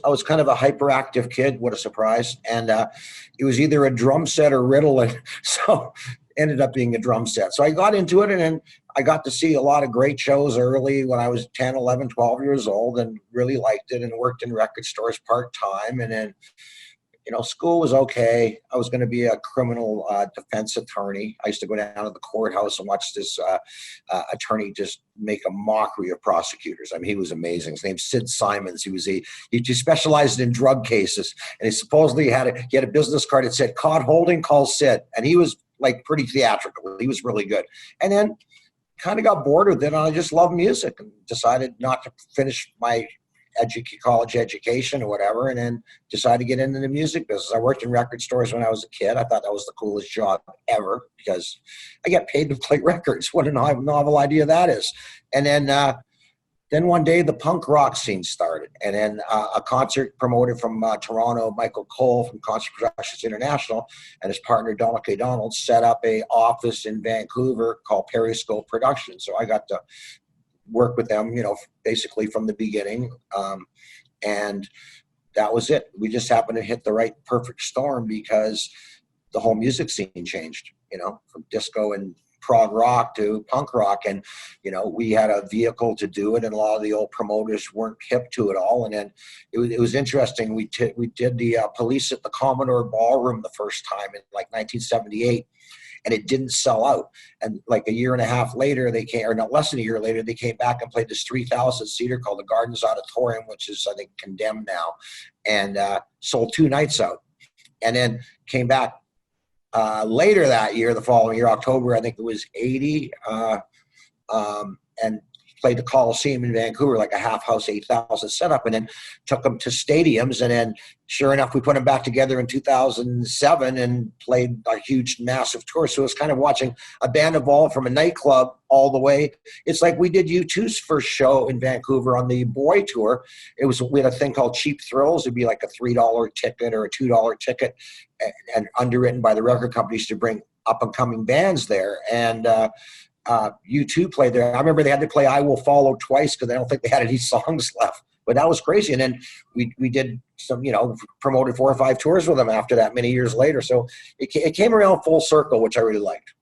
I was kind of a hyperactive kid. What a surprise! And it was either a drum set or riddle, and so ended up being a drum set. So I got into it, and then I got to see a lot of great shows early when I was 10, 11, 12 years old, and really liked it, and worked in record stores part time. And then school was okay. I was going to be a criminal defense attorney. I used to go down to the courthouse and watch this attorney just make a mockery of prosecutors. I mean, he was amazing. His name's Sid Simons. He specialized in drug cases, and he supposedly he had a business card that said "Caught holding, call Sid," and he was like pretty theatrical. He was really good. And then kind of got bored with it, and I just loved music and decided not to finish my college education or whatever, and then decided to get into the music business. I worked in record stores when I was a kid. I thought that was the coolest job ever because I get paid to play records. What a novel idea that is. And then one day the punk rock scene started, and then a concert promoter from Toronto, Michael Cole from Concert Productions International, and his partner Donald K. Donald set up a office in Vancouver called Periscope Productions. So I got to work with them, basically from the beginning. And that was it. We just happened to hit the right perfect storm because the whole music scene changed, from disco and prog rock to punk rock. And, we had a vehicle to do it, and a lot of the old promoters weren't hip to it all. And then it was interesting. We did the Police at the Commodore Ballroom the first time in like 1978. And it didn't sell out. And like a year and a half later, or not less than a year later, they came back and played this 3,000-seater called the Gardens Auditorium, which is, I think, condemned now, and sold 2 nights out. And then came back later that year, the following year, October, I think it was 80, and played the Coliseum in Vancouver, like a half house, 8,000 setup, and then took them to stadiums. And then sure enough, we put them back together in 2007 and played a huge, massive tour. So it was kind of watching a band evolve from a nightclub all the way. It's like we did U2's first show in Vancouver on the Boy Tour. We had a thing called Cheap Thrills. It'd be like a $3 ticket or a $2 ticket, and underwritten by the record companies to bring up and coming bands there. And U2 played there. I remember they had to play I Will Follow twice because I don't think they had any songs left. But that was crazy. And then we did some, promoted 4 or 5 tours with them after that many years later. So it came around full circle, which I really liked.